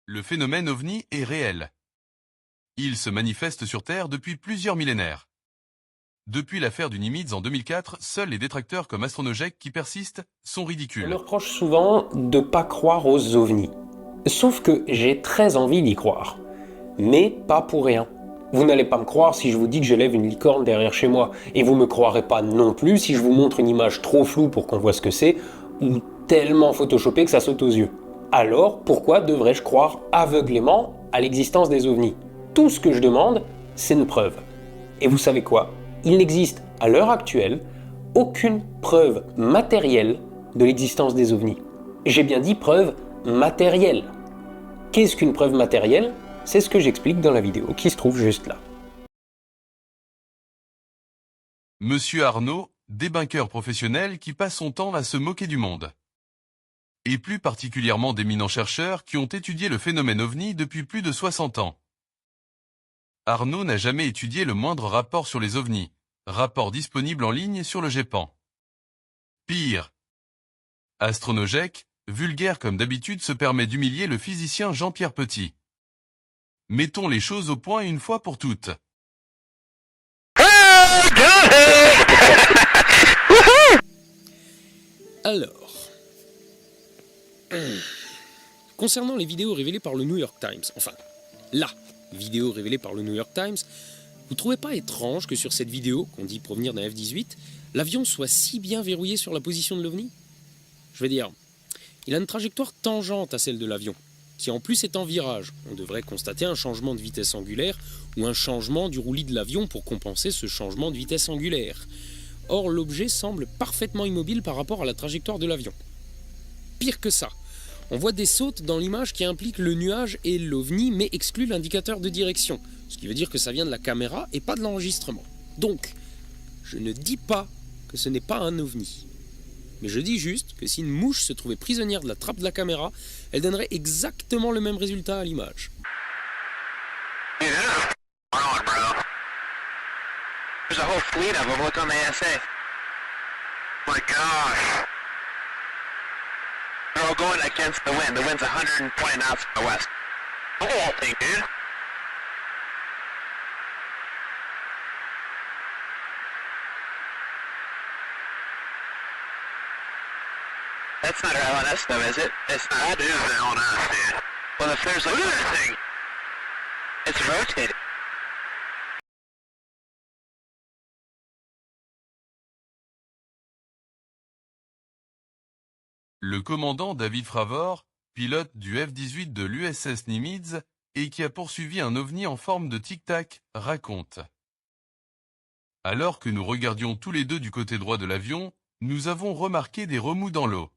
Le phénomène OVNI est réel. Il se manifeste sur Terre depuis plusieurs millénaires. Depuis l'affaire du Nimitz en 2004, seuls les détracteurs comme Astronojek qui persistent sont ridicules. On me reproche souvent de pas croire aux ovnis. Sauf que j'ai très envie d'y croire. Mais pas pour rien. Vous n'allez pas me croire si je vous dis que j'élève une licorne derrière chez moi. Et vous me croirez pas non plus si je vous montre une image trop floue pour qu'on voit ce que c'est, ou tellement photoshopée que ça saute aux yeux. Alors, pourquoi devrais-je croire aveuglément à l'existence des ovnis? Tout ce que je demande, c'est une preuve. Et vous savez quoi? Il n'existe, à l'heure actuelle, aucune preuve matérielle de l'existence des ovnis. J'ai bien dit preuve matérielle. Qu'est-ce qu'une preuve matérielle? C'est ce que j'explique dans la vidéo qui se trouve juste là. Monsieur Arnaud, débunker professionnel qui passe son temps à se moquer du monde. Et plus particulièrement d'éminents chercheurs qui ont étudié le phénomène OVNI depuis plus de 60 ans. Arnaud n'a jamais étudié le moindre rapport sur les ovnis, rapport disponible en ligne sur le GEPAN. Pire, Astronojek, vulgaire comme d'habitude, se permet d'humilier le physicien Jean-Pierre Petit. Mettons les choses au point une fois pour toutes. Alors, concernant les vidéos révélées par le New York Times, enfin, la vidéo révélée par le New York Times, vous trouvez pas étrange que sur cette vidéo, qu'on dit provenir d'un F-18, l'avion soit si bien verrouillé sur la position de l'OVNI? Je veux dire, il a une trajectoire tangente à celle de l'avion, qui en plus est en virage. On devrait constater un changement de vitesse angulaire ou un changement du roulis de l'avion pour compenser ce changement de vitesse angulaire. Or, l'objet semble parfaitement immobile par rapport à la trajectoire de l'avion. Pire que ça, on voit des sautes dans l'image qui impliquent le nuage et l'OVNI, mais excluent l'indicateur de direction, ce qui veut dire que ça vient de la caméra et pas de l'enregistrement. Donc, je ne dis pas que ce n'est pas un OVNI. Mais je dis juste que si une mouche se trouvait prisonnière de la trappe de la caméra, elle donnerait exactement le même résultat à l'image. There's a whole fleet of them. Look on the ASA. My gosh. They're all going against the wind. The wind's 120 knots from the west. The whole thing, dude. That's not our LNS though, is it? It's not. That is the LNS, dude. Well, if there's like... Look at that thing. It's rotating. Le commandant David Fravor, pilote du F-18 de l'USS Nimitz et qui a poursuivi un ovni en forme de tic-tac, raconte. Alors que nous regardions tous les deux du côté droit de l'avion, nous avons remarqué des remous dans l'eau,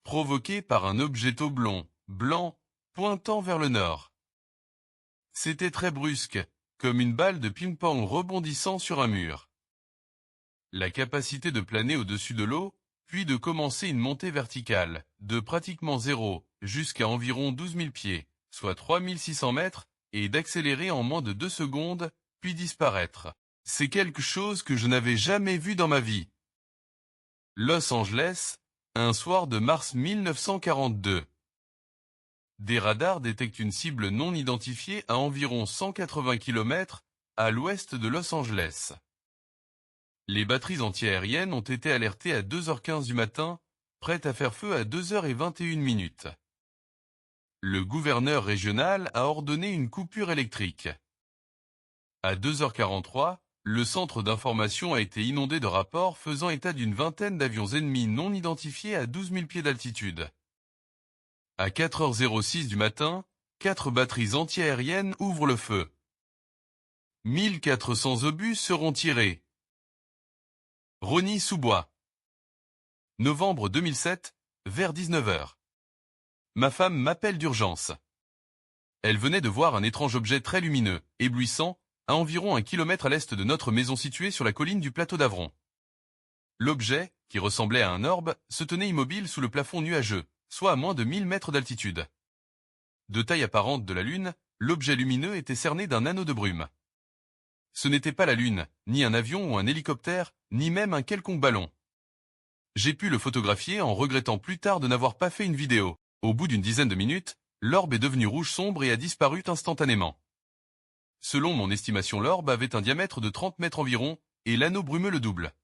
provoqués par un objet oblong, blanc, pointant vers le nord. C'était très brusque, comme une balle de ping-pong rebondissant sur un mur. La capacité de planer au-dessus de l'eau, puis de commencer une montée verticale, de pratiquement 0 jusqu'à environ 12 000 pieds, soit 3 600 mètres, et d'accélérer en moins de 2 secondes, puis disparaître. C'est quelque chose que je n'avais jamais vu dans ma vie. Los Angeles, un soir de mars 1942. Des radars détectent une cible non identifiée à environ 180 km à l'ouest de Los Angeles. Les batteries antiaériennes ont été alertées à 2h15 du matin, prêtes à faire feu à 2h21. Le gouverneur régional a ordonné une coupure électrique. À 2h43, le centre d'information a été inondé de rapports faisant état d'une vingtaine d'avions ennemis non identifiés à 12 000 pieds d'altitude. À 4h06 du matin, 4 batteries antiaériennes ouvrent le feu. 1400 obus seront tirés. Rosny-sous-Bois. Novembre 2007, vers 19h. Ma femme m'appelle d'urgence. Elle venait de voir un étrange objet très lumineux, éblouissant, à environ 1 kilomètre à l'est de notre maison située sur la colline du plateau d'Avron. L'objet, qui ressemblait à un orbe, se tenait immobile sous le plafond nuageux, soit à moins de 1000 mètres d'altitude. De taille apparente de la Lune, l'objet lumineux était cerné d'un anneau de brume. Ce n'était pas la Lune, ni un avion ou un hélicoptère, ni même un quelconque ballon. J'ai pu le photographier en regrettant plus tard de n'avoir pas fait une vidéo. Au bout d'une dizaine de minutes, L'orbe est devenu rouge sombre et a disparu instantanément. Selon mon estimation, l'orbe avait un diamètre de 30 mètres environ, et l'anneau brumeux le double.